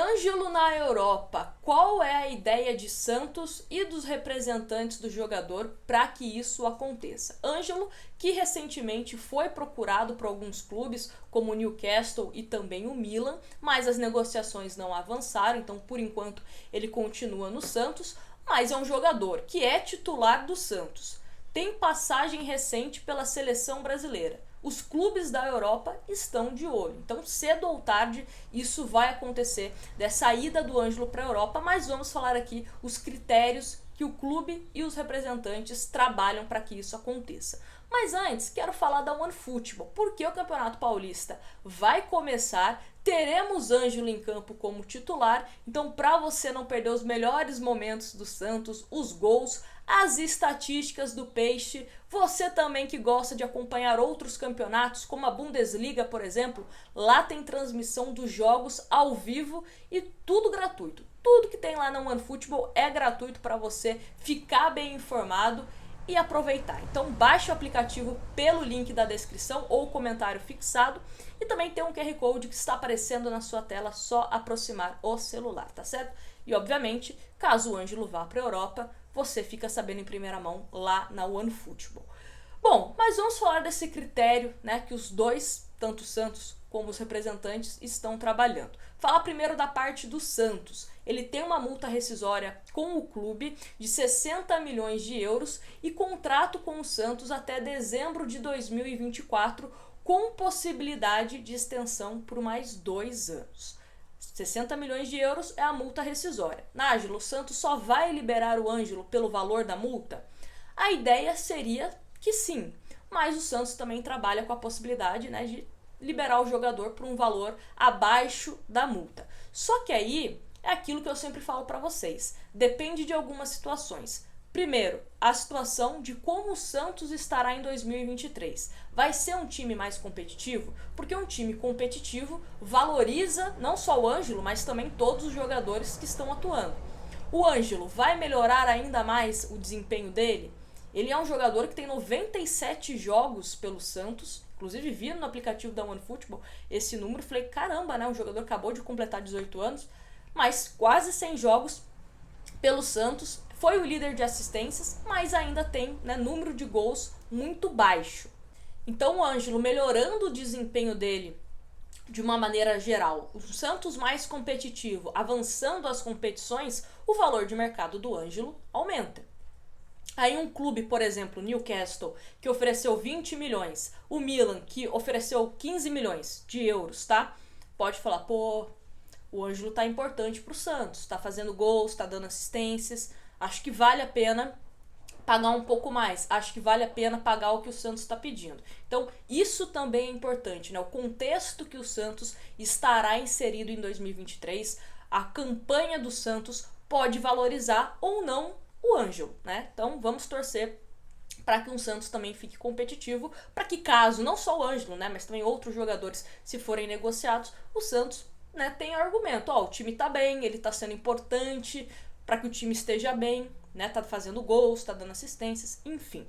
Ângelo na Europa, qual é a ideia de Santos e dos representantes do jogador para que isso aconteça? Ângelo, que recentemente foi procurado por alguns clubes, como o Newcastle e também o Milan, mas as negociações não avançaram, então por enquanto ele continua no Santos, mas é um jogador que é titular do Santos. Tem passagem recente pela seleção brasileira. Os clubes da Europa estão de olho. Então, cedo ou tarde, isso vai acontecer dessa ida do Ângelo para a Europa, mas vamos falar aqui os critérios que o clube e os representantes trabalham para que isso aconteça. Mas antes, quero falar da OneFootball, porque o Campeonato Paulista vai começar, teremos Ângelo em campo como titular, então para você não perder os melhores momentos do Santos, os gols, as estatísticas do Peixe, você também que gosta de acompanhar outros campeonatos, como a Bundesliga, por exemplo, lá tem transmissão dos jogos ao vivo e tudo gratuito. Tudo que tem lá na OneFootball é gratuito para você ficar bem informado e aproveitar. Então baixe o aplicativo pelo link da descrição ou comentário fixado e também tem um QR Code que está aparecendo na sua tela, só aproximar o celular, tá certo? E obviamente, caso o Ângelo vá para a Europa, você fica sabendo em primeira mão lá na OneFootball. Bom, mas vamos falar desse critério, né, que os dois, tanto o Santos como os representantes, estão trabalhando. Falar primeiro da parte do Santos. Ele tem uma multa rescisória com o clube de 60 milhões de euros e contrato com o Santos até dezembro de 2024, com possibilidade de extensão por mais 2 anos. 60 milhões de euros é a multa rescisória. Nájilo, o Santos só vai liberar o Ângelo pelo valor da multa? A ideia seria que sim, mas o Santos também trabalha com a possibilidade, né, de liberar o jogador por um valor abaixo da multa. Só que aí é aquilo que eu sempre falo para vocês, depende de algumas situações. Primeiro, a situação de como o Santos estará em 2023. Vai ser um time mais competitivo? Porque um time competitivo valoriza não só o Ângelo, mas também todos os jogadores que estão atuando. O Ângelo vai melhorar ainda mais o desempenho dele? Ele é um jogador que tem 97 jogos pelo Santos, inclusive vi no aplicativo da OneFootball esse número, falei, caramba, né? O jogador acabou de completar 18 anos, mas quase 100 jogos pelo Santos, foi o líder de assistências, mas ainda tem, né, número de gols muito baixo. Então o Ângelo melhorando o desempenho dele de uma maneira geral, o Santos mais competitivo, avançando as competições, o valor de mercado do Ângelo aumenta. Aí um clube, por exemplo, Newcastle, que ofereceu 20 milhões, o Milan, que ofereceu 15 milhões de euros, tá? Pode falar, pô, o Ângelo tá importante pro Santos, tá fazendo gols, tá dando assistências, acho que vale a pena pagar um pouco mais, acho que vale a pena pagar o que o Santos está pedindo. Então, isso também é importante, né? O contexto que o Santos estará inserido em 2023, a campanha do Santos pode valorizar ou não o Ângelo, né? Então, vamos torcer para que o Santos também fique competitivo, para que caso, não só o Ângelo, né, mas também outros jogadores, se forem negociados, o Santos, né, tenha argumento, ó, o time tá bem, ele tá sendo importante para que o time esteja bem, né, tá fazendo gols, tá dando assistências, enfim.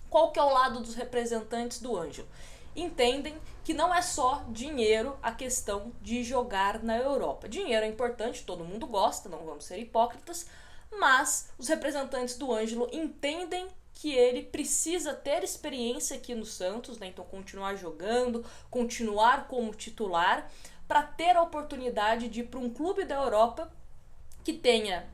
Qual que é o lado dos representantes do Ângelo? Entendem que não é só dinheiro a questão de jogar na Europa. Dinheiro é importante, todo mundo gosta, não vamos ser hipócritas, mas os representantes do Ângelo entendem que ele precisa ter experiência aqui no Santos, né? Então continuar jogando, continuar como titular, para ter a oportunidade de ir para um clube da Europa que tenha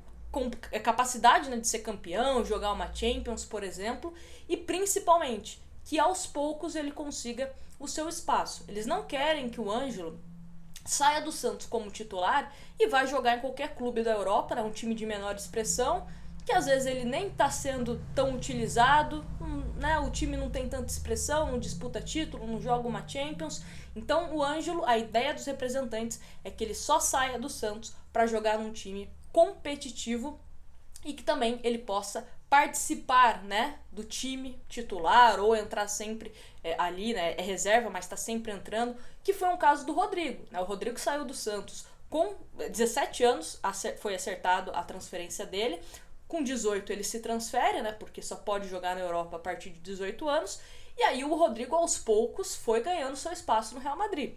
capacidade, né, de ser campeão, jogar uma Champions, por exemplo, e principalmente que aos poucos ele consiga o seu espaço. Eles não querem que o Ângelo saia do Santos como titular e vai jogar em qualquer clube da Europa, né, um time de menor expressão, que às vezes ele nem está sendo tão utilizado, né, o time não tem tanta expressão, não disputa título, não joga uma Champions. Então o Ângelo, a ideia dos representantes é que ele só saia do Santos para jogar num time competitivo e que também ele possa participar, né, do time titular ou entrar sempre ali, né, é reserva, mas está sempre entrando, que foi um caso do Rodrigo, né? O Rodrigo saiu do Santos com 17 anos, foi acertado a transferência dele, com 18 ele se transfere, né, porque só pode jogar na Europa a partir de 18 anos, e aí o Rodrigo aos poucos foi ganhando seu espaço no Real Madrid.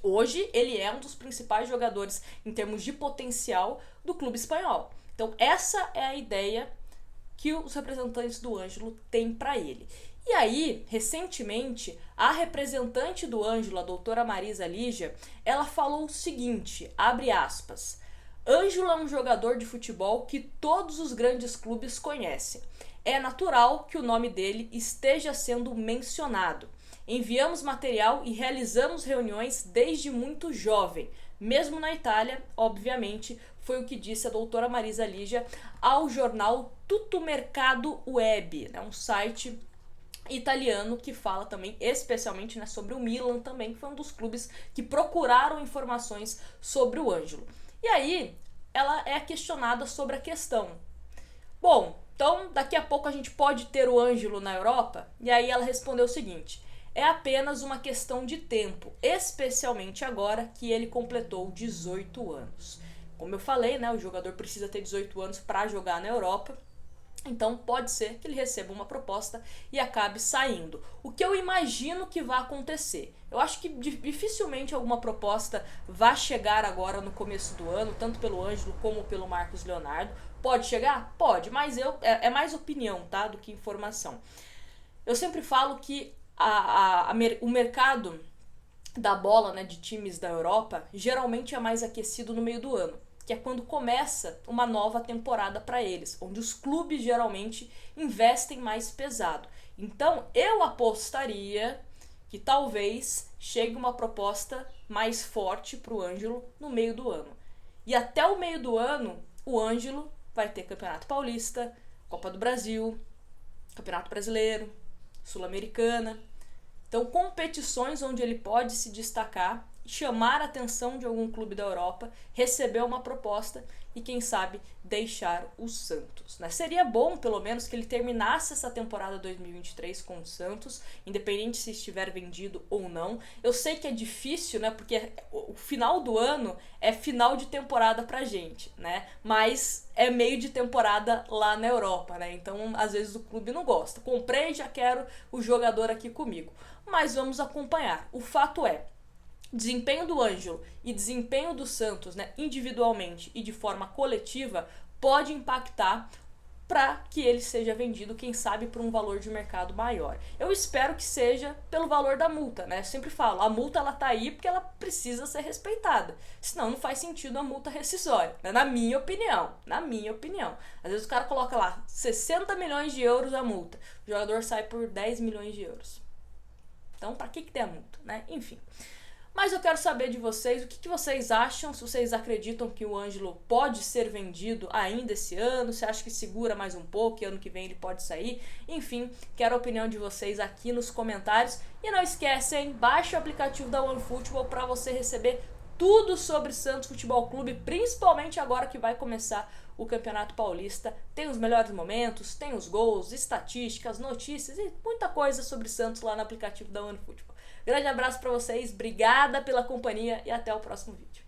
Hoje ele é um dos principais jogadores em termos de potencial do clube espanhol. Então essa é a ideia que os representantes do Ângelo têm para ele. E aí, recentemente, a representante do Ângelo, a doutora Marisa Lígia, ela falou o seguinte, abre aspas, Ângelo é um jogador de futebol que todos os grandes clubes conhecem. É natural que o nome dele esteja sendo mencionado. Enviamos material e realizamos reuniões desde muito jovem. Mesmo na Itália, obviamente, foi o que disse a doutora Marisa Lígia ao jornal Tuttomercado Web, um site italiano que fala também especialmente, né, sobre o Milan também, que foi um dos clubes que procuraram informações sobre o Ângelo. E aí ela é questionada sobre a questão. Bom, então daqui a pouco a gente pode ter o Ângelo na Europa? E aí ela respondeu o seguinte, é apenas uma questão de tempo, especialmente agora que ele completou 18 anos. Como eu falei, né, o jogador precisa ter 18 anos para jogar na Europa. Então pode ser que ele receba uma proposta e acabe saindo. O que eu imagino que vai acontecer? Eu acho que dificilmente alguma proposta vai chegar agora no começo do ano, tanto pelo Ângelo como pelo Marcos Leonardo. Pode chegar? Pode, mas é mais opinião, tá, do que informação. Eu sempre falo que o mercado da bola, né, de times da Europa geralmente é mais aquecido no meio do ano, que é quando começa uma nova temporada para eles, onde os clubes geralmente investem mais pesado. Então, eu apostaria que talvez chegue uma proposta mais forte para o Ângelo no meio do ano. E até o meio do ano, o Ângelo vai ter Campeonato Paulista, Copa do Brasil, Campeonato Brasileiro, Sul-Americana. Então, competições onde ele pode se destacar, chamar a atenção de algum clube da Europa, receber uma proposta e, quem sabe, deixar o Santos, né? Seria bom, pelo menos, que ele terminasse essa temporada 2023 com o Santos, independente se estiver vendido ou não. Eu sei que é difícil, né? Porque o final do ano é final de temporada pra gente, né? Mas é meio de temporada lá na Europa, né? Então, às vezes o clube não gosta. Comprei, já quero o jogador aqui comigo. Mas vamos acompanhar. O fato é, desempenho do Ângelo e desempenho do Santos, né, individualmente e de forma coletiva, pode impactar para que ele seja vendido, quem sabe, por um valor de mercado maior. Eu espero que seja pelo valor da multa, né? Eu sempre falo, a multa ela tá aí porque ela precisa ser respeitada. Senão não faz sentido a multa rescisória, né? Na minha opinião. Às vezes o cara coloca lá 60 milhões de euros a multa. O jogador sai por 10 milhões de euros. Então, para que tem a multa, né? Enfim. Mas eu quero saber de vocês, o que vocês acham, se vocês acreditam que o Ângelo pode ser vendido ainda esse ano, se acha que segura mais um pouco e ano que vem ele pode sair. Enfim, quero a opinião de vocês aqui nos comentários. E não esquecem, baixe o aplicativo da OneFootball para você receber tudo sobre Santos Futebol Clube, principalmente agora que vai começar o Campeonato Paulista. Tem os melhores momentos, tem os gols, estatísticas, notícias e muita coisa sobre Santos lá no aplicativo da OneFootball. Grande abraço para vocês, obrigada pela companhia e até o próximo vídeo.